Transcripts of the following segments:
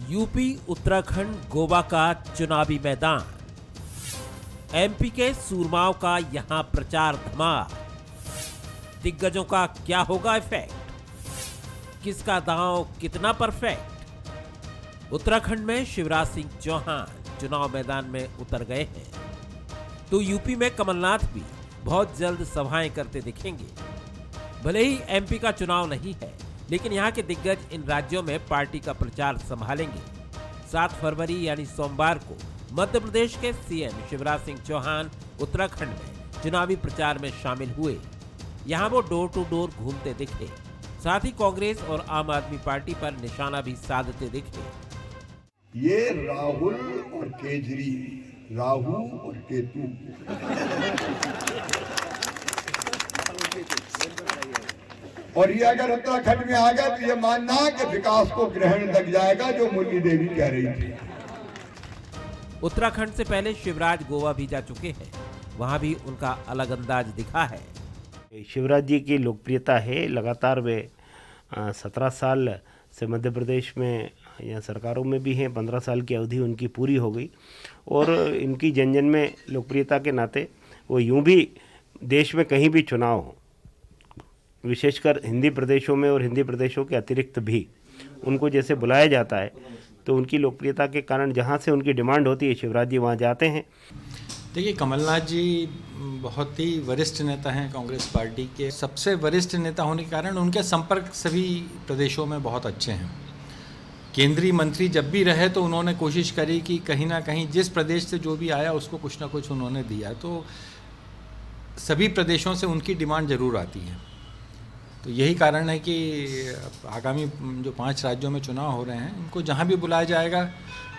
UP, Uttarakhand, Goa का चुनावी मैदान। एमपी के सूरमाओं का यहां प्रचार धमाल। दिग्गजों का क्या होगा इफेक्ट? किसका दांव कितना परफेक्ट? उत्तराखंड में शिवराज सिंह चौहान चुनाव मैदान में उतर गए हैं, तो यूपी में कमलनाथ भी बहुत जल्द सभाएं करते दिखेंगे। भले ही एमपी का चुनाव नहीं है, लेकिन यहाँ के दिग्गज इन राज्यों में पार्टी का प्रचार संभालेंगे। 7 फरवरी यानी सोमवार को मध्य प्रदेश के सीएम शिवराज सिंह चौहान उत्तराखंड में चुनावी प्रचार में शामिल हुए। यहाँ वो डोर टू डोर घूमते दिखे, साथ ही कांग्रेस और आम आदमी पार्टी पर निशाना भी साधते दिखे। ये राहुल और केजरी, राहु और केतु, और ये अगर उत्तराखंड में आ गया तो ये मानना कि विकास को ग्रहण लग जाएगा, जो मुरली देवी कह रही थी। उत्तराखंड से पहले शिवराज गोवा भी जा चुके हैं, वहां भी उनका अलग अंदाज दिखा है। शिवराज जी की लोकप्रियता है, लगातार वे 17 साल से मध्य प्रदेश में या सरकारों में भी हैं। 15 साल की अवधि उनकी पूरी हो गई और इनकी जन जन में लोकप्रियता के नाते वो यूं भी देश में कहीं भी चुनाव हो, विशेषकर हिंदी प्रदेशों में और हिंदी प्रदेशों के अतिरिक्त भी उनको जैसे बुलाया जाता है, तो उनकी लोकप्रियता के कारण जहाँ से उनकी डिमांड होती है शिवराज जी वहाँ जाते हैं। देखिए, कमलनाथ जी बहुत ही वरिष्ठ नेता हैं कांग्रेस पार्टी के। सबसे वरिष्ठ नेता होने के कारण उनके संपर्क सभी प्रदेशों में बहुत अच्छे हैं। केंद्रीय मंत्री जब भी रहे तो उन्होंने कोशिश करी कि कहीं ना कहीं जिस प्रदेश से जो भी आया उसको कुछ ना कुछ उन्होंने दिया, तो सभी प्रदेशों से उनकी डिमांड ज़रूर आती है। तो यही कारण है कि आगामी जो 5 राज्यों में चुनाव हो रहे हैं, उनको जहाँ भी बुलाया जाएगा,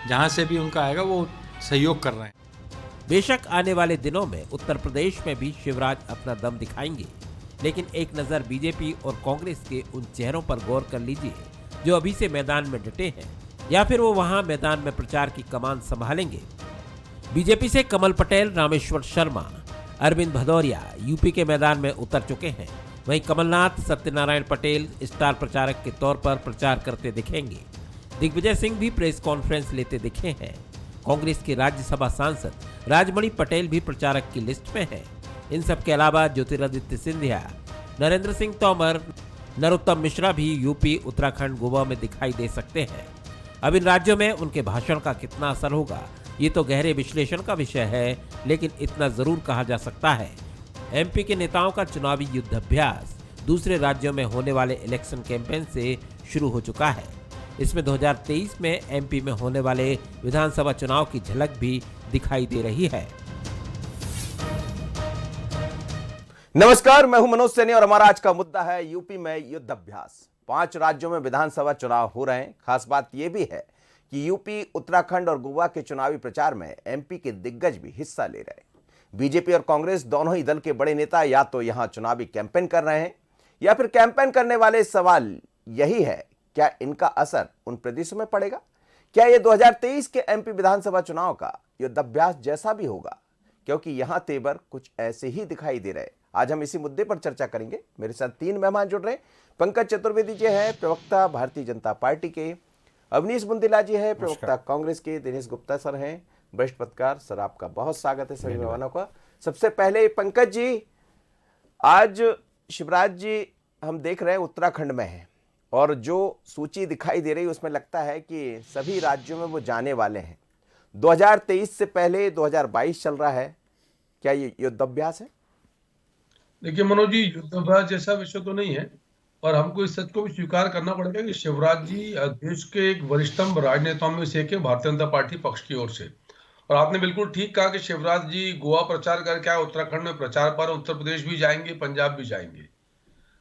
जहाँ से भी उनका आएगा, वो सहयोग कर रहे हैं। बेशक आने वाले दिनों में उत्तर प्रदेश में भी शिवराज अपना दम दिखाएंगे, लेकिन एक नज़र बीजेपी और कांग्रेस के उन चेहरों पर गौर कर लीजिए जो अभी से मैदान में डटे हैं, या फिर वो वहां मैदान में प्रचार की कमान संभालेंगे। बीजेपी से कमल पटेल, रामेश्वर शर्मा, अरविंद भदौरिया यूपी के मैदान में उतर चुके हैं। वहीं कमलनाथ, सत्यनारायण पटेल स्टार प्रचारक के तौर पर प्रचार करते दिखेंगे। दिग्विजय सिंह भी प्रेस कॉन्फ्रेंस लेते दिखे हैं। कांग्रेस के राज्यसभा सांसद राजमणि पटेल भी प्रचारक की लिस्ट में हैं। इन सब के अलावा ज्योतिरादित्य सिंधिया, नरेंद्र सिंह तोमर, नरोत्तम मिश्रा भी यूपी, उत्तराखंड, गोवा में दिखाई दे सकते हैं। अब इन राज्यों में उनके भाषण का कितना असर होगा, ये तो गहरे विश्लेषण का विषय है, लेकिन इतना जरूर कहा जा सकता है, एमपी के नेताओं का चुनावी युद्धाभ्यास दूसरे राज्यों में होने वाले इलेक्शन कैंपेन से शुरू हो चुका है। इसमें 2023 में एमपी में होने वाले विधानसभा चुनाव की झलक भी दिखाई दे रही है। नमस्कार, मैं हूं मनोज सैनी और हमारा आज का मुद्दा है यूपी में युद्धाभ्यास। 5 राज्यों में विधानसभा चुनाव हो रहे हैं। खास बात यह भी है कि यूपी, उत्तराखंड और गोवा के चुनावी प्रचार में एमपी के दिग्गज भी हिस्सा ले रहे हैं। बीजेपी और कांग्रेस दोनों ही दल के बड़े नेता या तो यहां चुनावी कैंपेन कर रहे हैं, या फिर कैंपेन करने वाले सवाल यही है, क्या इनका असर उन प्रदेशों में पड़ेगा? क्या ये 2023 के एमपी विधानसभा चुनाव का युद्धाभ्यास जैसा भी होगा? क्योंकि यहां तेवर कुछ ऐसे ही दिखाई दे रहे हैं। आज हम इसी मुद्दे पर चर्चा करेंगे। मेरे साथ 3 मेहमान जुड़ रहे हैं। पंकज चतुर्वेदी जी हैं, प्रवक्ता भारतीय जनता पार्टी के। अवनीश बुंदेला जी है, प्रवक्ता कांग्रेस के। दिनेश गुप्ता सर हैं, वरिष्ठ पत्रकार। सर, आपका बहुत स्वागत है सभी मेहमानों का। सबसे पहले पंकज जी, आज शिवराज जी हम देख रहे हैं उत्तराखंड में हैं, और जो सूची दिखाई दे रही है उसमें लगता है कि सभी राज्यों में वो जाने वाले हैं। 2023 से पहले 2022 चल रहा है, क्या ये युद्धाभ्यास है? देखिए मनोज जी, युद्धाभ्यास जैसा विषय तो नहीं है, और हमको इस सच को भी स्वीकार करना पड़ेगा कि शिवराज जी देश के एक वरिष्ठतम राजनेताओं में से एक है भारतीय जनता पार्टी पक्ष की ओर से। और आपने बिल्कुल ठीक कहा कि शिवराज जी गोवा प्रचार करके आए, उत्तराखंड में प्रचार पर उत्तर प्रदेश भी जाएंगे, पंजाब भी जाएंगे।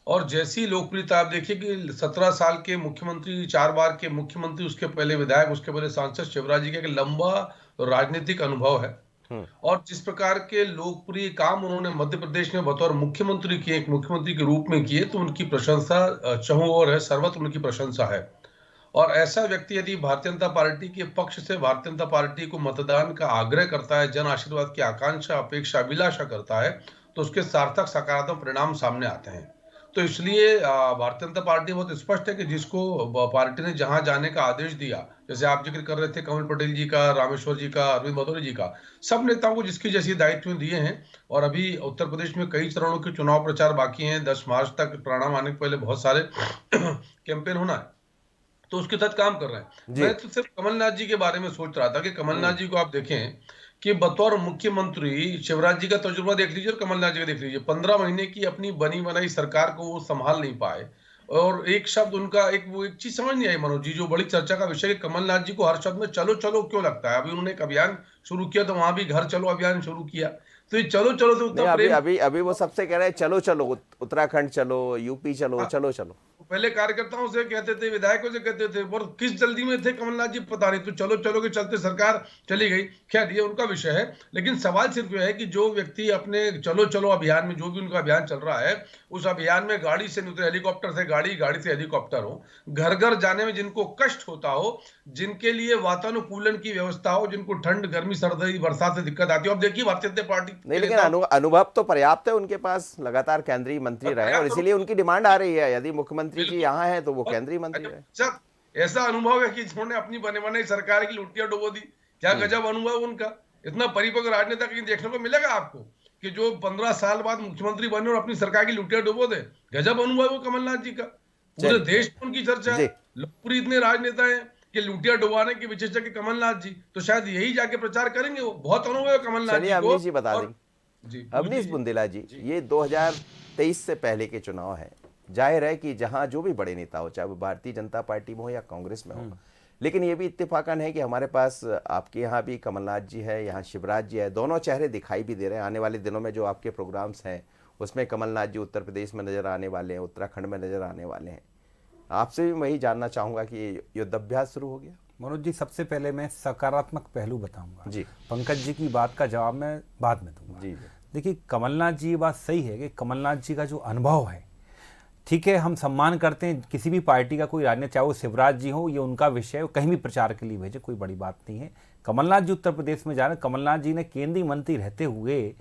और जैसी लोकप्रियता आप देखिए कि 17 साल के मुख्यमंत्री, 4 बार के मुख्यमंत्री, उसके पहले विधायक, उसके पहले सांसद, शिवराज जी का एक लंबा राजनीतिक अनुभव है। और जिस प्रकार के लोकप्रिय काम उन्होंने मध्य प्रदेश में बतौर मुख्यमंत्री किए, एक मुख्यमंत्री के रूप में किए, तो उनकी प्रशंसा चहुं ओर है, सर्वत्र उनकी प्रशंसा है। और ऐसा व्यक्ति यदि भारतीय जनता पार्टी के पक्ष से भारतीय जनता पार्टी को मतदान का आग्रह करता है, जन आशीर्वाद की आकांक्षा, अपेक्षा, अभिलाषा करता है, तो उसके सार्थक सकारात्मक परिणाम सामने आते हैं। तो इसलिए भारतीय जनता पार्टी बहुत स्पष्ट है कि जिसको पार्टी ने जहां जाने का आदेश दिया, जैसे आप जिक्र कर रहे थे कमल पटेल जी का, रामेश्वर जी का, अरविंद भदौरिया जी का, सब नेताओं को जिसकी जैसी दायित्व दिए हैं। और अभी उत्तर प्रदेश में कई चरणों के चुनाव प्रचार बाकी हैं। 10 मार्च तक परिणाम आने के पहले बहुत सारे कैंपेन होना है, तो उसके तहत काम कर रहे हैं। जी। मैं तो सिर्फ कमलनाथ जी के बारे में सोच रहा था कि कमलनाथ जी को आप देखें कि बतौर मुख्यमंत्री शिवराज जी का तजुर्बा देख लीजिए और कमलनाथ जी का देख लीजिए। 15 महीने की अपनी बनी बनाई सरकार को वो संभाल नहीं पाए, और एक शब्द उनका, वो एक चीज समझ नहीं आई मनोज जी, जो बड़ी चर्चा का विषय है कि कमलनाथ जी को हर शब्द में चलो चलो क्यों लगता है। अभी उन्होंने एक अभियान शुरू किया, तो वहां भी घर चलो अभियान शुरू किया, तो ये चलो चलो से नहीं, उतना अभी प्रेम। अभी अभी वो सबसे कह रहे हैं चलो चलो, उत्तराखंड चलो, यूपी चलो, चलो चलो। पहले कार्यकर्ताओं से कहते थे, विधायकों से कहते थे, और किस जल्दी में थे कमलनाथ जी पता नहीं, तो चलो चलो के चलते सरकार चली गई। खैर ये उनका विषय है, लेकिन सवाल सिर्फ यह है कि जो व्यक्ति अपने चलो चलो अभियान में, जो भी उनका अभियान चल रहा है, उस अभियान में गाड़ी से नहीं उतरे, हेलीकॉप्टर से गाड़ी, गाड़ी से हेलीकॉप्टर हो, घर घर जाने में जिनको कष्ट होता हो, जिनके लिए वातानुकूलन की व्यवस्था हो, जिनको ठंड गर्मी सर्दी बरसात से दिक्कत आती हो। अब देखिए भारतीय जनता पार्टी नहीं, लेकिन अनुभव तो पर्याप्त है उनके पास, लगातार केंद्रीय मंत्री रहे, और इसीलिए उनकी डिमांड आ रही है यदि मुख्यमंत्री जी यहाँ हैं तो वो केंद्रीय मंत्री रहे। सर ऐसा अनुभव है कि जिन्होंने अपनी बने बनाई सरकार की लुटिया डुबो दी। क्या गजब अनुभव उनका। इतना परिपक्व राजनेता कहीं देखने को मिलेगा आपको कि जो 15 साल बाद मुख्यमंत्री बने और अपनी सरकार की लुटिया डुबो दे। गजब अनुभव है कमलनाथ जी का, पूरे देश में उनकी चर्चा है। लोकप्रिय इतने राजनेता हैं कि लुटिया डुबाने के विशेषज्ञ कमलनाथ जी, तो शायद यही जाके प्रचार करेंगे। वो बहुत अनुभव है कमलनाथ जी को। अवनीश जी बता देंगे। अवनीश बुंदेला जी, ये 2023 से पहले के चुनाव है, जाहिर है कि जहां जो भी बड़े नेता हो, चाहे वो भारतीय जनता पार्टी में हो या कांग्रेस में हो, लेकिन ये भी इत्तेफाकन है कि हमारे पास आपके यहाँ भी कमलनाथ जी है, यहाँ शिवराज जी है, दोनों चेहरे दिखाई भी दे रहे हैं। आने वाले दिनों में जो आपके प्रोग्राम्स हैं उसमें कमलनाथ जी उत्तर प्रदेश में नजर आने वाले हैं, उत्तराखंड में नजर आने वाले हैं। आपसे भी मैं ही जानना चाहूंगा कि युद्धाभ्यास शुरू हो गया। मनोज जी, सबसे पहले मैं सकारात्मक पहलू बताऊंगा जी। पंकज जी की बात का जवाब मैं बाद में दूंगा। जी। देखिए, कमलनाथ जी, ये बात सही है कि कमलनाथ जी का जो अनुभव है, ठीक है, हम सम्मान करते हैं किसी भी पार्टी का, कोई राजनीति, चाहे वो शिवराज जी हो, ये उनका विषय है, कहीं भी प्रचार के लिए भेजे, कोई बड़ी बात नहीं है। कमलनाथ जी उत्तर प्रदेश में जा रहे हैं। कमलनाथ जी ने केंद्रीय मंत्री रहते हुए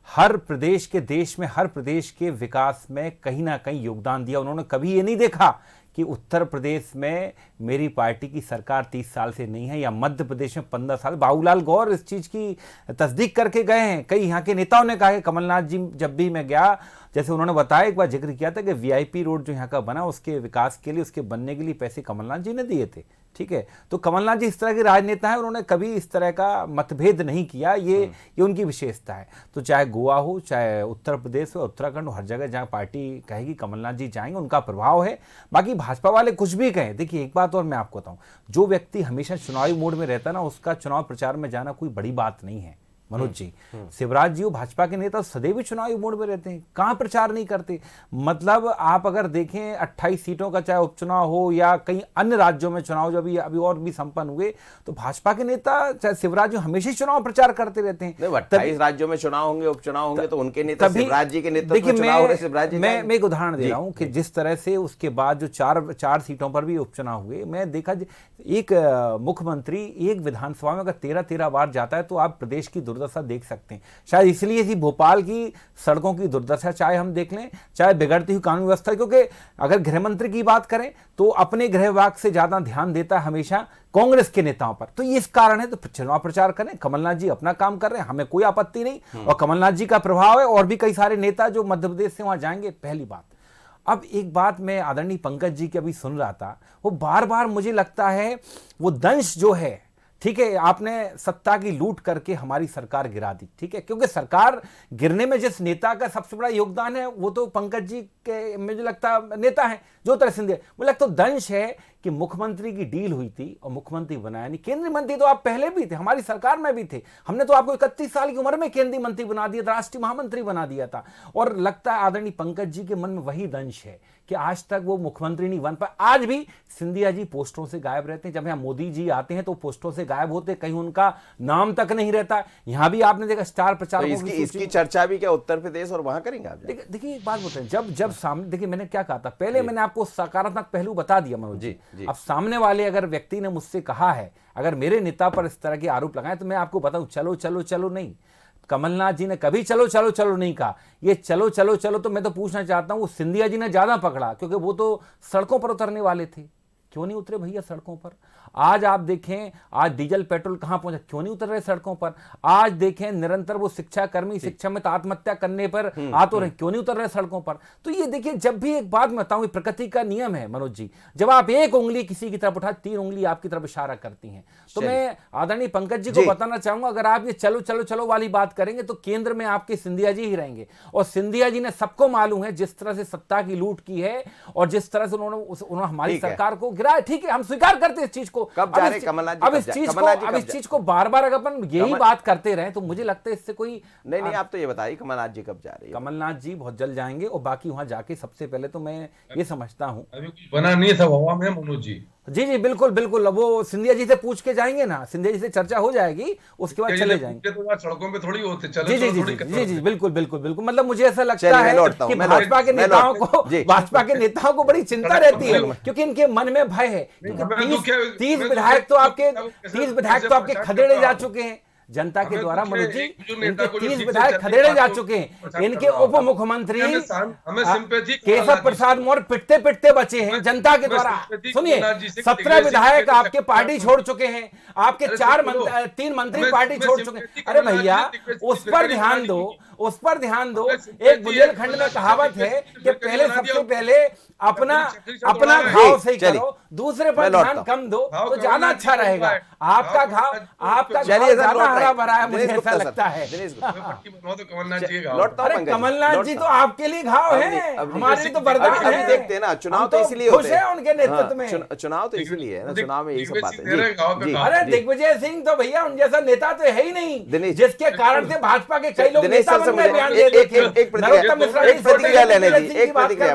हर प्रदेश के, देश में हर प्रदेश के विकास में कहीं ना कहीं योगदान दिया। उन्होंने कभी ये नहीं देखा कि उत्तर प्रदेश में मेरी पार्टी की सरकार 30 साल से नहीं है, या मध्य प्रदेश में 15 साल। बाबूलाल गौर इस चीज़ की तस्दीक करके गए हैं। कई यहाँ के नेताओं ने कहा है कमलनाथ जी, जब भी मैं गया, जैसे उन्होंने बताया, एक बार जिक्र किया था कि वीआईपी रोड जो यहाँ का बना, उसके विकास के लिए, उसके बनने के लिए पैसे कमलनाथ जी ने दिए थे। ठीक है, तो कमलनाथ जी इस तरह के राजनेता हैं, उन्होंने कभी इस तरह का मतभेद नहीं किया। ये उनकी विशेषता है। तो चाहे गोवा हो, चाहे उत्तर प्रदेश हो, उत्तराखंड हो, हर जगह जहाँ पार्टी कहेगी कमलनाथ जी जाएंगे, उनका प्रभाव है। बाकी भाजपा वाले कुछ भी कहें, देखिए एक बात और मैं आपको बताऊं, जो व्यक्ति हमेशा चुनावी मोड में रहता है ना, उसका चुनाव प्रचार में जाना कोई बड़ी बात नहीं है। मनोज जी, शिवराज जी, भाजपा के नेता सदैव चुनावी मोड में रहते हैं, कहां प्रचार नहीं करते। मतलब आप अगर देखें 28 सीटों का चाहे उपचुनाव हो या कई अन्य राज्यों में चुनाव जो अभी और भी संपन्न हुए, तो भाजपा के नेता चाहे शिवराज जी हमेशा चुनाव प्रचार करते रहते हैं। 28 राज्यों में चुनाव होंगे, उपचुनाव होंगे, तो उनके नेता शिवराज जी के नेतृत्व में चुनाव हो रहे, शिवराज जी। मैं एक उदाहरण दे रहा हूं कि जिस तरह से उसके बाद जो चार सीटों पर भी उपचुनाव हुए, मैं देखा एक मुख्यमंत्री एक विधानसभा में अगर 13 बार जाता है, तो आप प्रदेश की दुर्दशा देख सकते हैं। शायद इसलिए थी भोपाल की सड़कों की दुर्दशा, चाहे हम देख लें, चाहे बिगड़ती हुई कानून व्यवस्था, क्योंकि अगर गृह मंत्री की बात करें तो अपने गृह विभाग से ज्यादा ध्यान देता है हमेशा कांग्रेस के नेताओं पर। तो ये इस कारण है, तो चुनाव प्रचार करें, कमलनाथ जी अपना काम कर रहे हैं, हमें कोई आपत्ति नहीं, और कमलनाथ जी का प्रभाव है, और भी कई सारे नेता जो मध्य प्रदेश से वहां जाएंगे, पहली बात। अब एक बात मैं आदरणीय पंकज जी की अभी सुन रहा था, वो बार बार मुझे लगता है वो दंश जो है, ठीक है, आपने सत्ता की लूट करके हमारी सरकार गिरा दी, ठीक है, क्योंकि सरकार गिरने में जिस नेता का सबसे बड़ा योगदान है, वो तो पंकज जी के मुझे लगता नेता है ज्योतिरादित्य सिंधिया। मुझे लगता तो दंश है कि मुख्यमंत्री की डील हुई थी और मुख्यमंत्री बनाया नहीं। केंद्रीय मंत्री तो आप पहले भी थे, हमारी सरकार में भी थे, हमने तो आपको 31 साल की उम्र में केंद्रीय मंत्री बना दिया था, राष्ट्रीय महामंत्री बना दिया था। और लगता है आदरणीय पंकज जी के मन में वही दंश है कि आज तक वो मुख्यमंत्री नहीं बन पाए। आज भी सिंधिया जी पोस्टों से गायब रहते हैं, जब यहाँ मोदी जी आते हैं तो पोस्टों से गायब होते, कहीं उनका नाम तक नहीं रहता। यहाँ भी आपने देखा स्टार प्रचारकों की इसकी चर्चा भी क्या उत्तर प्रदेश और वहां करेंगे आप? देखिए एक बात बताएं, जब सामने, देखिए मैंने क्या कहा था पहले, मैंने आपको सकारात्मक पहलू बता दिया मनोज जी। अब सामने वाले अगर व्यक्ति ने मुझसे कहा है, अगर मेरे नेता पर इस तरह के आरोप लगाए, तो मैं आपको बताऊं चलो चलो चलो नहीं, कमलनाथ जी ने कभी चलो चलो चलो नहीं कहा। ये चलो चलो चलो तो मैं तो पूछना चाहता हूं, वो सिंधिया जी ने ज्यादा पकड़ा, क्योंकि वो तो सड़कों पर उतरने वाले थे। क्यों नहीं उतरे भैया सड़कों पर? आज आप देखें, आज डीजल पेट्रोल कहां पहुंचा, क्यों नहीं उतर रहे सड़कों पर? आज देखें निरंतर वो शिक्षा कर्मी शिक्षा में आत्महत्या करने पर आ तो रहे, क्यों नहीं उतर रहे सड़कों पर? तो ये देखिए, जब भी एक बात मैं बताऊं, प्रकृति का नियम है मनोज जी, जब आप एक उंगली किसी की तरफ उठा, 3 उंगली आपकी तरफ इशारा करती हैं। तो मैं आदरणीय पंकज जी को बताना चाहूंगा, अगर आप ये चलो चलो चलो वाली बात करेंगे तो केंद्र में आपके सिंधिया जी ही रहेंगे। और सिंधिया जी ने, सबको मालूम है जिस तरह से सत्ता की लूट की है और जिस तरह से उन्होंने हमारी सरकार को गिराया। ठीक है, हम स्वीकार करते हैं इस चीज को। कब जा रहे कमलनाथ जी? अब इस चीज को बार बार अगर अपन यही बात करते रहे तो मुझे लगता है इससे कोई नहीं। आप तो ये बताइए कमलनाथ जी कब जा रहे हैं? कमलनाथ जी बहुत जल्द जाएंगे, और बाकी वहां जाके सबसे पहले तो मैं ये समझता हूं, अभी कुछ बना नहीं था हवा में मनोज जी। जी बिल्कुल बिल्कुल, अब वो सिंधिया जी से पूछ के जाएंगे ना, सिंधिया जी से चर्चा हो जाएगी, उसके बाद चले जाएंगे। तो सड़कों पे थोड़ी होते, चलो जी बिल्कुल बिल्कुल बिल्कुल। मतलब मुझे ऐसा लगता है कि भाजपा के नेताओं को बड़ी चिंता रहती है, क्योंकि इनके मन में भय है। 30 विधायक तो आपके खदेड़े जा चुके हैं जनता के द्वारा मनोज जी। इनके 30 विधायक खदेड़े जा चुके हैं। इनके उप मुख्यमंत्री केशव प्रसाद मौर्य पिटते पिटते बचे हैं जनता के द्वारा। सुनिए, 17 विधायक आपके पार्टी छोड़ चुके हैं, आपके 3 मंत्री पार्टी छोड़ चुके हैं। अरे भैया, उस पर ध्यान दो, उस पर ध्यान दो। एक बुंदेलखंड में कहावत है कि पहले सबसे पहले अपना घाव सही करो, दूसरे पर ध्यान कम दो तो ज्यादा अच्छा रहेगा। आपका घाव ज्यादा हरा भरा है, मुझे ऐसा लगता है। अरे कमलनाथ जी तो आपके लिए घाव है, हमारे लिए तो वरदान है। अभी देखते हैं ना, चुनाव तो इसलिए होते हैं उनके नेतृत्व में। चुनाव तो इसलिए है ना, चुनाव में यही सब बात है। अरे दिग्विजय सिंह तो भैया उन जैसा नेता तो है ही नहीं, जिसके कारण से भाजपा के कई लोग नेता बन गए। बयान दे देते हैं। एक प्रतिक्रिया लेने दीजिए, एक प्रतिक्रिया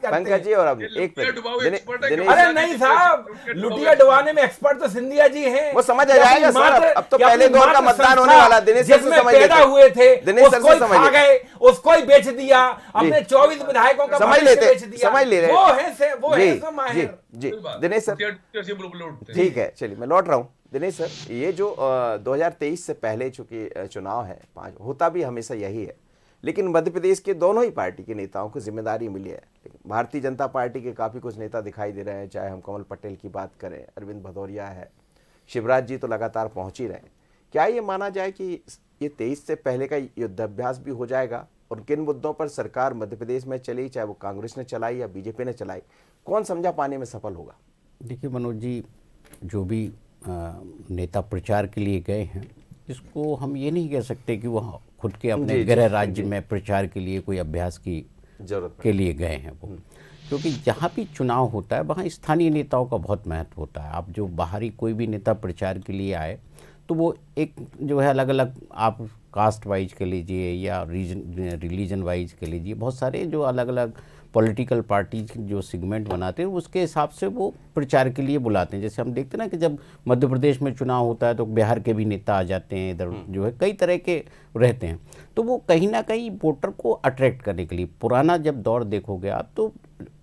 पंकज जी और अभी एक प्रतिक्रिया। अरे नहीं साहब, लुटिया डुबाने में एक्सपर्ट तो सिंधिया जी हैं। वो समझ आ जाएगा सर, अब तो पहले दौर का मतदान होने वाला। दिनेश सर से समझ पैदा हुए थे, दिनेश सर से समझ गए, उसको ही बेच दिया, अपने 24 विधायकों का समझ लेते, बेच दिया। समझ ले रहे वो है माहिर। जी दिनेश सर, ठीक है, चलिए मैं लौट रहा हूँ। दिनेश सर, ये जो 2023 से पहले चूंकि चुनाव है, 5 होता भी हमेशा यही है, लेकिन मध्य प्रदेश के दोनों ही पार्टी के नेताओं को जिम्मेदारी मिली है। लेकिन भारतीय जनता पार्टी के काफ़ी कुछ नेता दिखाई दे रहे हैं, चाहे हम कमल पटेल की बात करें, अरविंद भदौरिया है, शिवराज जी तो लगातार पहुंच ही रहे हैं। क्या ये माना जाए कि ये 23 से पहले का युद्धाभ्यास भी हो जाएगा? और किन मुद्दों पर सरकार मध्य प्रदेश में चली, चाहे वो कांग्रेस ने चलाई या बीजेपी ने चलाई, कौन समझा पाने में सफल होगा? देखिए मनोज जी, जो भी नेता प्रचार के लिए गए हैं, इसको हम ये नहीं कह सकते कि वह खुद के अपने गृह राज्य में प्रचार के लिए कोई अभ्यास की जरूरत के लिए गए हैं वो, क्योंकि जहाँ भी चुनाव होता है वहाँ स्थानीय नेताओं का बहुत महत्व होता है। आप जो बाहरी कोई भी नेता प्रचार के लिए आए तो वो एक जो है अलग अलग, आप कास्ट वाइज के लीजिए या रिलीजन वाइज के लीजिए, बहुत सारे जो अलग अलग पॉलिटिकल पार्टी जो सेगमेंट बनाते हैं उसके हिसाब से वो प्रचार के लिए बुलाते हैं। जैसे हम देखते हैं ना कि जब मध्य प्रदेश में चुनाव होता है तो बिहार के भी नेता आ जाते हैं, इधर जो है कई तरह के रहते हैं, तो वो कहीं ना कहीं वोटर को अट्रैक्ट करने के लिए, पुराना जब दौर देखोगे आप तो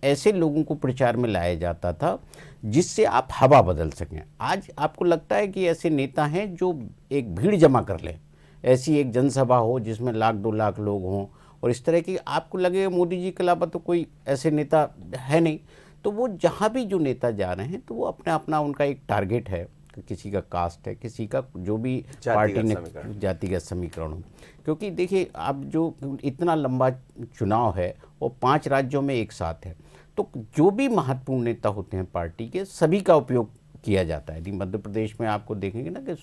ऐसे लोगों को प्रचार में लाया जाता था जिससे आप हवा बदल सकें। आज आपको लगता है कि ऐसे नेता हैं जो एक भीड़ जमा कर लें, ऐसी एक जनसभा हो जिसमें 1-2 लाख लोग हों और इस तरह की, आपको लगे मोदी जी के अलावा तो कोई ऐसे नेता है नहीं, तो वो जहाँ भी जो नेता जा रहे हैं तो वो अपना उनका एक टारगेट है, किसी का कास्ट है, किसी का जो भी पार्टी ने जातिगत समीकरण हो। क्योंकि देखिए अब जो इतना लंबा चुनाव है वो 5 राज्यों में एक साथ है, तो जो भी महत्वपूर्ण नेता होते हैं पार्टी के, सभी का उपयोग किया जाता है। यदि मध्य प्रदेश में आपको देखेंगे ना कि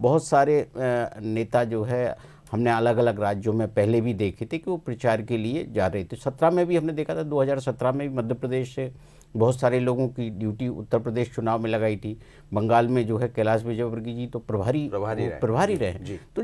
बहुत सारे नेता जो है हमने अलग अलग राज्यों में पहले भी देखे थे कि वो प्रचार के लिए जा रहे थे। 17 में भी हमने देखा था, 2017 में भी मध्य प्रदेश से बहुत सारे लोगों की ड्यूटी उत्तर प्रदेश चुनाव में लगाई थी। बंगाल में जो है कैलाश विजयवर्गीय जी तो प्रभारी रहे। तो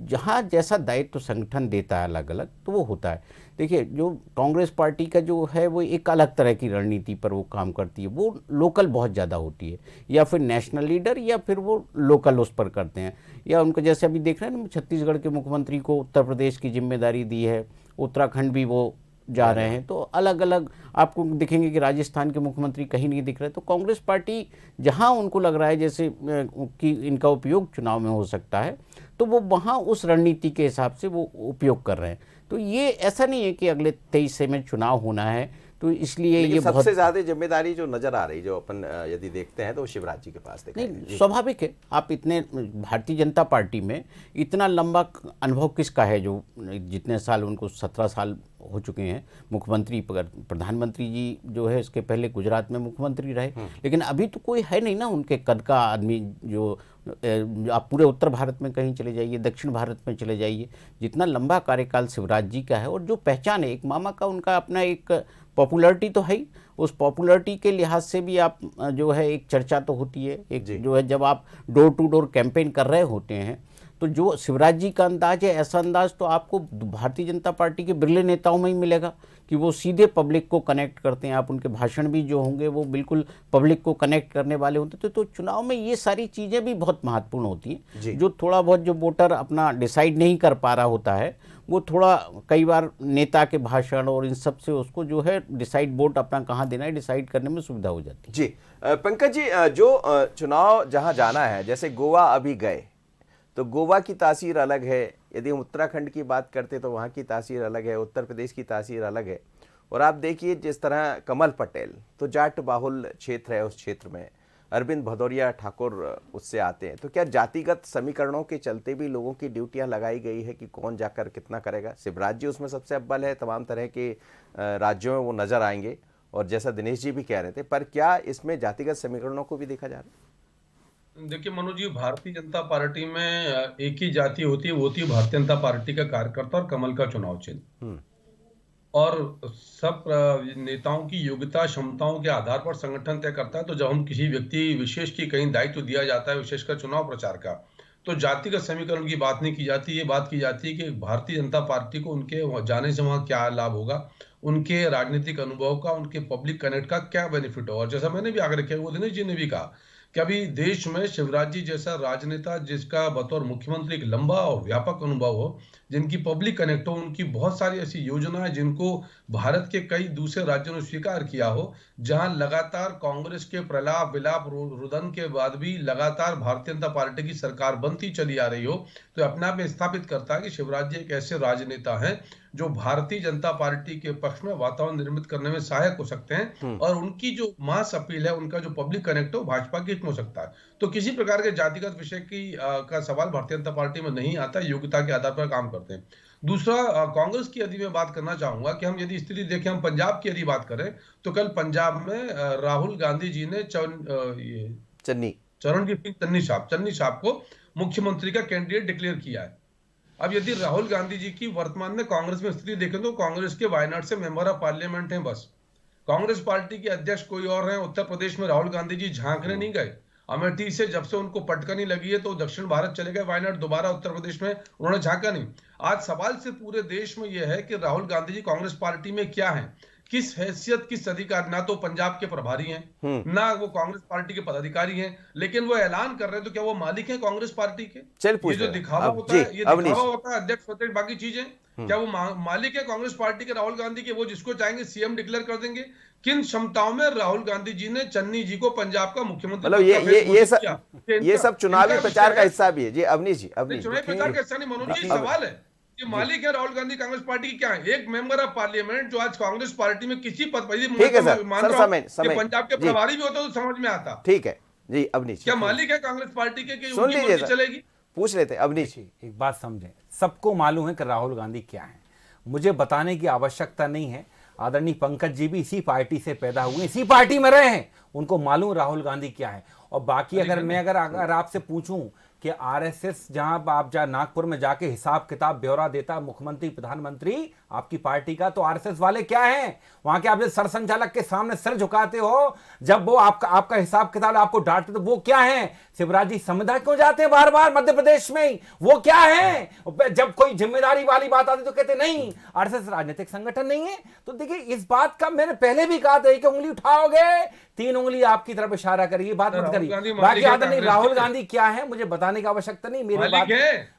जहाँ जैसा दायित्व संगठन देता है अलग अलग, तो वो होता है। देखिए जो कांग्रेस पार्टी का जो है वो एक अलग तरह की रणनीति पर वो काम करती है, वो लोकल बहुत ज़्यादा होती है, या फिर नेशनल लीडर या फिर वो लोकल उस पर करते हैं, या उनको जैसे अभी देख रहे हैं ना, छत्तीसगढ़ के मुख्यमंत्री को उत्तर प्रदेश की जिम्मेदारी दी है, उत्तराखंड भी वो जा रहे हैं, तो अलग अलग आपको दिखेंगे कि राजस्थान के मुख्यमंत्री कहीं नहीं दिख रहे। तो कांग्रेस पार्टी जहां उनको लग रहा है जैसे कि इनका उपयोग चुनाव में हो सकता है, तो वो वहां उस रणनीति के हिसाब से वो उपयोग कर रहे हैं। तो ये ऐसा नहीं है कि अगले 23 में चुनाव होना है, तो इसलिए ये सबसे ज्यादा जिम्मेदारी जो नजर आ रही, जो अपन यदि देखते हैं, तो शिवराज जी के पास नहीं, स्वाभाविक है। आप इतने भारतीय जनता पार्टी में इतना लंबा अनुभव किसका है, जो जितने साल उनको 17 साल हो चुके हैं मुख्यमंत्री। प्रधानमंत्री जी जो है इसके पहले गुजरात में मुख्यमंत्री रहे, लेकिन अभी तो कोई है नहीं ना उनके कद का आदमी। जो आप पूरे उत्तर भारत में कहीं चले जाइए, दक्षिण भारत में चले जाइए, जितना लंबा कार्यकाल शिवराज जी का है, और जो पहचान है एक मामा का, उनका अपना एक पॉपुलैरिटी तो है ही। उस पॉपुलैरिटी के लिहाज से भी आप जो है एक चर्चा तो होती है, एक जो है जब आप डोर टू डोर कैंपेन कर रहे होते हैं, तो जो शिवराज जी का अंदाज है, ऐसा अंदाज तो आपको भारतीय जनता पार्टी के बिरले नेताओं में ही मिलेगा कि वो सीधे पब्लिक को कनेक्ट करते हैं। आप उनके भाषण भी जो होंगे वो बिल्कुल पब्लिक को कनेक्ट करने वाले होते थे। तो चुनाव में ये सारी चीज़ें भी बहुत महत्वपूर्ण होती हैं। जो थोड़ा बहुत जो वोटर अपना डिसाइड नहीं कर पा रहा होता है, वो थोड़ा कई बार नेता के भाषण और इन सब से उसको जो है डिसाइड वोट अपना कहाँ देना है डिसाइड करने में सुविधा हो जाती है। जी पंकज जी, जो चुनाव जहां जाना है, जैसे गोवा अभी गए, तो गोवा की तासीर अलग है। यदि हम उत्तराखंड की बात करते तो वहाँ की तासीर अलग है, उत्तर प्रदेश की तासीर अलग है। और आप देखिए जिस तरह कमल पटेल तो जाट बाहुल क्षेत्र है, उस क्षेत्र में अरविंद भदौरिया ठाकुर उससे आते हैं, तो क्या जातिगत समीकरणों के चलते भी लोगों की ड्यूटियां लगाई गई है कि कौन जाकर कितना करेगा? शिवराज जी उसमें सबसे अव्वल है, तमाम तरह के राज्यों में वो नजर आएंगे, और जैसा दिनेश जी भी कह रहे थे, पर क्या इसमें जातिगत समीकरणों को भी देखा जा रहा है? देखिए मनोज जी, भारतीय जनता पार्टी में एक ही जाति होती है, वो होती है भारतीय जनता पार्टी का कार्यकर्ता और कमल का चुनाव चिन्ह। और सब नेताओं की योग्यता क्षमताओं के आधार पर संगठन तय करता है। तो जब हम किसी व्यक्ति विशेष की कहीं दायित्व दिया जाता है, विशेषकर चुनाव प्रचार का, तो जातिगत समीकरण की बात नहीं की जाती। ये बात की जाती है कि भारतीय जनता पार्टी को उनके जाने से वहां क्या लाभ होगा, उनके राजनीतिक अनुभव का, उनके पब्लिक कनेक्ट का क्या बेनिफिट हो। और जैसा मैंने भी आगे रखा, वो दिनेश जी ने भी कहा कि अभी देश में शिवराज जी जैसा राजनेता, जिसका बतौर मुख्यमंत्री एक लंबा और व्यापक अनुभव हो, जिनकी पब्लिक कनेक्ट हो, उनकी बहुत सारी ऐसी योजनाएं जिनको भारत के कई दूसरे राज्यों ने स्वीकार किया हो, जहां लगातार कांग्रेस के प्रलाप विलाप रुदन के बाद भी लगातार भारतीय जनता पार्टी की सरकार बनती चली आ रही हो, तो अपने आप में स्थापित करता है कि शिवराज जी एक ऐसे राजनेता हैं जो भारतीय जनता पार्टी के पक्ष में वातावरण निर्मित करने में सहायक हो सकते हैं। और उनकी जो मास अपील है, उनका जो पब्लिक कनेक्ट हो, भाजपा की हित में हो सकता है। तो किसी प्रकार के जातिगत विषय की का सवाल भारतीय जनता पार्टी में नहीं आता, योग्यता के आधार पर काम करते हैं। दूसरा, कांग्रेस की यदि मैं बात करना चाहूंगा कि हम यदि स्थिति देखें, हम पंजाब की यदि बात करें, तो कल पंजाब में राहुल गांधी जी ने चरणजीत सिंह चन्नी साहब को मुख्यमंत्री का कैंडिडेट डिक्लेयर किया है। अब यदि राहुल गांधी जी की वर्तमान में कांग्रेस में स्थिति देखें, तो कांग्रेस के वायनाड से मेंबर ऑफ पार्लियामेंट हैं बस। कांग्रेस पार्टी के अध्यक्ष कोई और हैं। उत्तर प्रदेश में राहुल गांधी जी झांकने नहीं गए। अमेठी से जब से उनको पटकनी लगी है तो दक्षिण भारत चले गए, वायनाड दोबारा उत्तर प्रदेश में उन्होंने झांका नहीं। आज सवाल से पूरे देश में यह है कि राहुल गांधी जी कांग्रेस पार्टी में क्या है, किस हैसियत, किस अधिकार। ना तो पंजाब के प्रभारी हैं, ना वो कांग्रेस पार्टी के पदाधिकारी हैं, लेकिन वो ऐलान कर रहे हैं, तो क्या वो मालिक हैं कांग्रेस पार्टी के? ये जो दिखावा होता है, ये दिखावा होता है, अध्यक्ष होते हैं, बाकी चीजें, क्या वो मालिक है कांग्रेस पार्टी के राहुल गांधी के? वो जिसको चाहेंगे सीएम डिक्लेयर कर देंगे। किन क्षमताओं में राहुल गांधी जी ने चन्नी जी को पंजाब का मुख्यमंत्री, मतलब ये सब चुनावी प्रचार का हिस्सा भी है जी। अवनीश जी, चुनावी प्रचार का हिस्सा नहीं मनोज जी, सवाल है कि मालिक है राहुल गांधी कांग्रेस पार्टी की क्या है? एक मेंबर ऑफ पार्लियामेंट जो आज कांग्रेस पार्टी में किसी पद पर, पंजाब के प्रभारी भी होता तो समझ में आता। ठीक है जी अवनीश, क्या मालिक है कांग्रेस पार्टी के? सुन लीजिए, चलेगी, पूछ लेते अवनीश। एक बात समझें, सबको मालूम है कि राहुल गांधी क्या है, मुझे बताने की आवश्यकता नहीं है। आदरणीय पंकज जी भी इसी पार्टी से पैदा हुए, इसी पार्टी में रहे हैं, उनको मालूम राहुल गांधी क्या है। और बाकी अगर आपसे पूछूं कि आरएसएस जहां नागपुर में जाके हिसाब किताब ब्यौरा देता मुख्यमंत्री प्रधानमंत्री आपकी पार्टी का, तो आरएसएस वाले क्या हैं? वहां के आप सर संचालक के सामने सिर झुकाते हो, जब वो आपका हिसाब किताब आपको डांटते, तो वो क्या है? शिवराज जी संविधान क्यों जाते हैं बार बार मध्य प्रदेश में? वो क्या है? जब कोई जिम्मेदारी वाली बात आती तो कहते नहीं आरएसएस राजनीतिक संगठन नहीं है। तो देखिए, इस बात का मैंने पहले भी कहा था कि उंगली उठाओगे, 3 उंगली आपकी तरफ इशारा करिए, बात मत करिए। बाकी आदरणीय राहुल गांधी क्या है मुझे बताने की आवश्यकता नहीं।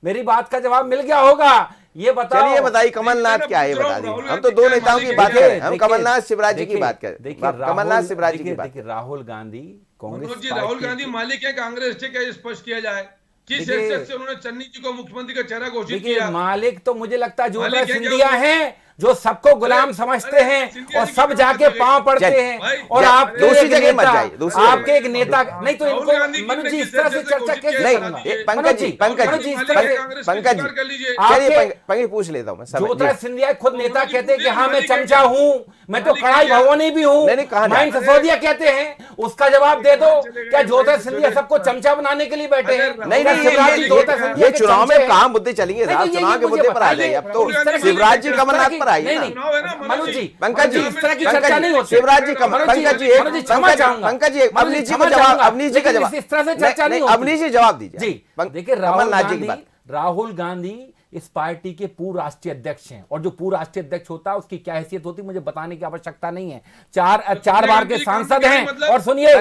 मेरी बात का जवाब मिल गया होगा। ये बताओ। चलिए बताइए कमलनाथ क्या है, ये बता दीजिए। हम तो दो नेताओं की बात कर रहे हैं, हम कमलनाथ शिवराज जी की बात कर रहे हैं, कमलनाथ शिवराज जी की बात। देखिए राहुल गांधी कांग्रेस मनोज जी, राहुल गांधी मालिक है कांग्रेस के, क्या स्पष्ट किया जाए? किस हैसियत से उन्होंने चन्नी जी को मुख्यमंत्री का चेहरा घोषित किया? मालिक तो मुझे लगता है मालिक ज्योतिरादित्य है क्या सिंधिया वो? हैं, जो सबको गुलाम समझते हैं सिंधिया और जी सब की जाके बात पांव पड़ते चलिए, हैं। और जा- आपके दूसरी एक जगह मत नेता, जाइए, दूसरी आपके एक जगह। नेता नहीं तो राहुल इनको गांधी मनोज जी किस इस तरह से हैसियत से चर्चा घोषित कैसे किया? करना? नहीं, पंकज जी, पंकज मनोज जी, जी, इस तरह से कांग्रेस पंकज स्वीकार कर लीजिए। चलिए आपके- पंकज पूछ लेता हूँ मैं सब। ज्योतिरादित्य सिंधिया खुद नेता मनोज जी, कहते हैं कि हाँ मैं मालिक है चमचा क्या? हूँ, मैं तो मालिक है कड़ाई क्या? भगवानी भी हूँ। नहीं, कहाँ जा मयंक रहे? सिसोदिया कहते हैं, उसका जवाब दे दो। चले गए, क्या ज्योतिरादित्य चले सिंधिया गए। सबको चमचा बनाने के लिए बैठे हैं? अरे नहीं क्या नहीं, शिवराज जी ज्योतिरादित्य ये सिंधिया के चुनाव चमचे में हैं? कहाँ मुद्दे चलेंगे नहीं, साहब, तो ये चुनाव के मुझे मुद्दे पर आ बताइए। जाइए। अब तो इस तरह की- शिवराज जी कमलनाथ पर आइए नहीं, ना। नहीं, चुनाव है ना, मनोज जी, पंकज जी, इस तरह की पंकज चर्चा जी, नहीं होती। शिवराज जी मनोज पंकज जी, मनोज जी, क्षमा चाहूंगा। पंकज जी, मनोज अवनीश जी क्षमा को जवाब, चाहूंगा। अवनीश जी का लेकिन जवाब। इस तरह से चर्चा नहीं होती। अवनीश जी जवाब दीजिए। जी, देखिए कमलनाथ जी की बात। राहुल गांधी इस पार्टी के पूर्व राष्ट्रीय अध्यक्ष हैं, और जो पूर्व राष्ट्रीय अध्यक्ष होता है उसकी क्या हैसियत होती है मुझे बताने की आवश्यकता नहीं है। चार बार के सांसद हैं। और सुनिए,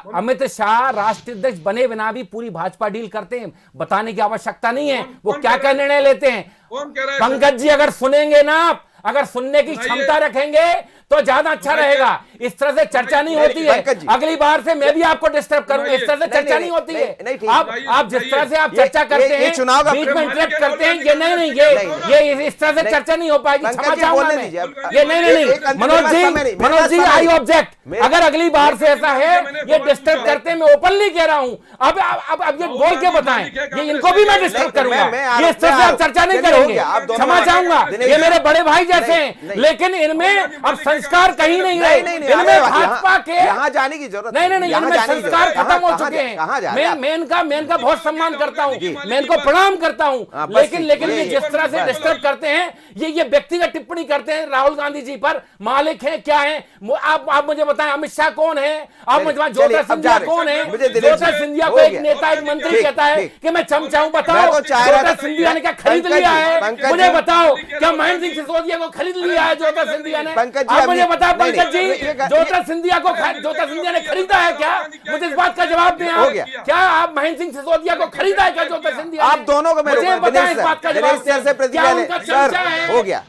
अमित शाह राष्ट्रीय अध्यक्ष बने बिना भी पूरी भाजपा डील करते हैं, बताने की आवश्यकता नहीं है वो क्या क्या निर्णय लेते हैं। कौन कह रहा है? पंकज जी, अगर सुनेंगे ना आप, अगर सुनने की क्षमता रखेंगे तो ज्यादा अच्छा रहेगा। इस तरह से चर्चा नहीं होती है। पंकज जी। अगली बार से मैं भी आपको डिस्टर्ब करूंगा। इस तरह से चर्चा नहीं होती है। आप जिस तरह से आप चर्चा करते हैं, चुनाव का बीच में प्रेम- इंटरप्ट करते हैं, ये नहीं, ये इस तरह से चर्चा नहीं हो पाएगी। पंकज क्षमा जी, चाहूंगा बोलने मैं। दीजिए। ये नहीं, मनोज जी आई ऑब्जेक्ट। अगर अगली बार से ऐसा है, ये डिस्टर्ब करते हैं, मैं ओपनली कह रहा हूं। अब ये बोल के बताएं, ये इनको भी मैं डिस्टर्ब करूंगा। ये इस तरह से आप चर्चा नहीं करेंगे, क्षमा चाहूंगा। ये मेरे बड़े भाई जैसे हैं, लेकिन इनमें अब संस्कार कहीं नहीं रहे। इनमें भाजपा के यहाँ जाने की जरूरत नहीं, इनमें संस्कार खत्म हो चुके हैं। मैं इनका बहुत सम्मान करता हूं, मैं इनको प्रणाम करता हूं, लेकिन ये जिस तरह से डिस्टर्ब करते हैं, ये व्यक्तिगत टिप्पणी करते हैं राहुल गांधी जी पर। मालिक है क्या है आप मुझे बताएं। अमित शाह कौन है? आप मुझे बताएं ज्योतिरादित्य सिंधिया कौन है? ज्योतिरादित्य सिंधिया को एक नेता, एक मंत्री कहता है कि मैं चमचा हूं। बताओ ज्योतिरादित्य सिंधिया ने क्या खरीद लिया है? मुझे बताओ, क्या महेंद्र सिंह सिसोदिया को खरीद लिया है ज्योतिरादित्य सिंधिया ने? आप मुझे बताओ पंकज जी, ज्योतिरादित्य सिंधिया ने खरीदा है क्या? मुझे इस बात का जवाब दें आप। क्या आप महेंद्र सिंह सिसोदिया को खरीदा है क्या ज्योतिरादित्य सिंधिया? आप दोनों को मैं मुझे बताएं इस बात का जवाब। से प्रतिक्रिया ले सर। हो गया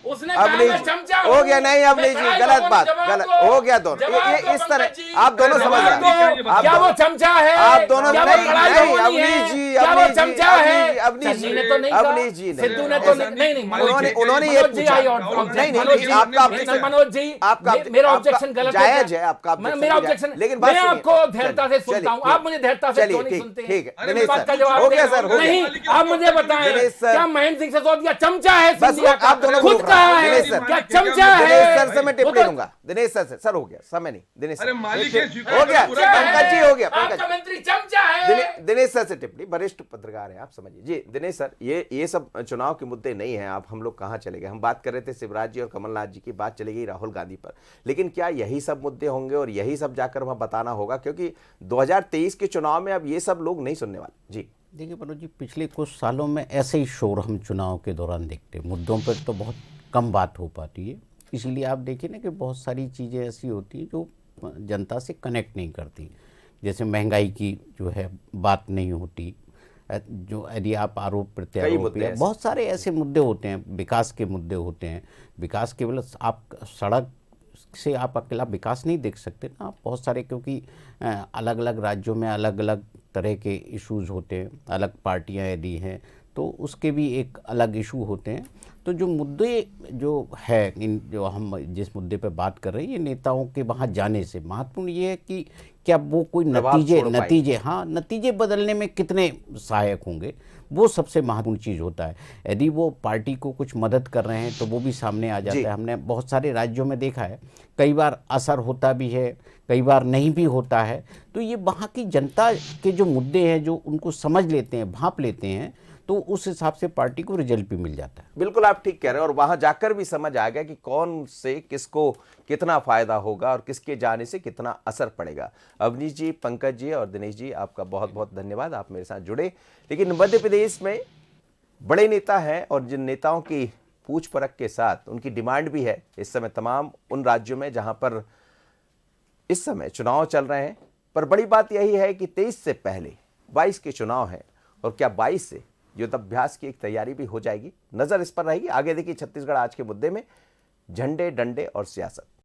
हो गया। नहीं अवनीश जी, गलत बात, गलत हो गया। दोनों ये इस तरह आप दोनों समझ रहे। क्या वो चमचा है? आप दोनों क्या वो नहीं, कड़ाई नहीं, भगवानी है? अवनीश जी, क्या वो अवनीश जी, चमचा है? अवनीश चन्नी जी, ने तो नहीं कहा, अवनीश जी ने, सिद्धू ने तो नहीं, उन्होंने ये पूछा। नहीं, आपका मनोज जी, मेरा ऑब्जेक्शन गलत जायज है आपका, मेरा ऑब्जेक्शन, लेकिन मैं आपको धैर्यता से सुनता हूँ, आप मुझे धैर्यता से क्यों नहीं सुनते हैं? ठीक है, इस बात का जवाब हो गया सर, हो नहीं। गया। आप मुझे बताएं, दिनेश सर, क्या महेंद्र सिंह सिसोदिया चमचा है? बस सिंधिया का आप दोनों को खुद रोक रहा कहा हूं। है? दिनेश सर, क्या चमचा है? दिनेश सर से मैं वो टिप्पणी तो- लूंगा। दिनेश सर हो गया, समय नहीं। दिनेश अरे सर, मालिक एक- है, स्वीकार हो गया, करो, पूरा पंकज जी हो गया। आपका पंकज मंत्री चमचा है। दिनेश सर से टिप्पणी, वरिष्ठ पत्रकार हैं आप, समझिए जी। दिनेश सर, ये सब चुनाव के मुद्दे नहीं हैं। आप हम लोग कहाँ चले गए? हम बात कर रहे थे शिवराज जी और कमलनाथ जी की, बात चली गई राहुल गांधी पर। लेकिन क्या यही सब मुद्दे होंगे और यही सब जाकर वहां बताना होगा? क्योंकि 2023 के चुनाव में अब ये सब लोग नहीं सुनने वाले। जी देखिए मनोज जी, पिछले कुछ सालों में ऐसे ही शोर हम चुनाव के दौरान देखते हैं। मुद्दों पर तो बहुत कम बात हो पाती है। इसीलिए आप देखिए ना कि बहुत सारी चीज़ें ऐसी होती हैं जो जनता से कनेक्ट नहीं करती। जैसे महंगाई की जो है बात नहीं होती, जो यदि आप आरोप प्रत्यारोप, बहुत सारे ऐसे मुद्दे होते हैं। विकास के मुद्दे होते हैं। विकास केवल आप सड़क से आप अकेला विकास नहीं देख सकते ना, आप बहुत सारे, क्योंकि अलग अलग राज्यों में अलग अलग तरह के इश्यूज़ होते हैं। अलग पार्टियां यदि हैं तो उसके भी एक अलग इशू होते हैं। तो जो मुद्दे जो है, इन जो हम जिस मुद्दे पर बात कर रहे हैं, ये नेताओं के वहाँ जाने से महत्वपूर्ण ये है कि क्या वो कोई नतीजे बदलने में कितने सहायक होंगे, वो सबसे महत्वपूर्ण चीज़ होता है। यदि वो पार्टी को कुछ मदद कर रहे हैं तो वो भी सामने आ जाता है। हमने बहुत सारे राज्यों में देखा है, कई बार असर होता भी है, कई बार नहीं भी होता है। तो ये वहाँ की जनता के जो मुद्दे हैं, जो उनको समझ लेते हैं, भांप लेते हैं, तो उस हिसाब से पार्टी को रिजल्ट भी मिल जाता है। बिल्कुल आप ठीक कह रहे हैं। और वहां जाकर भी समझ आ गया कि कौन से किसको कितना फायदा होगा और किसके जाने से कितना असर पड़ेगा। अवनीश जी, पंकज जी और दिनेश जी, आपका बहुत बहुत धन्यवाद, आप मेरे साथ जुड़े। लेकिन मध्य प्रदेश में बड़े नेता हैं और जिन नेताओं की पूछ परख के साथ उनकी डिमांड भी है इस समय तमाम उन राज्यों में जहां पर इस समय चुनाव चल रहे हैं। पर बड़ी बात यही है कि 23 से पहले 22 के चुनाव हैं और क्या 22 से युद्धाभ्यास की एक तैयारी भी हो जाएगी। नजर इस पर रहेगी। आगे देखिए छत्तीसगढ़ आज के मुद्दे में झंडे, डंडे और सियासत।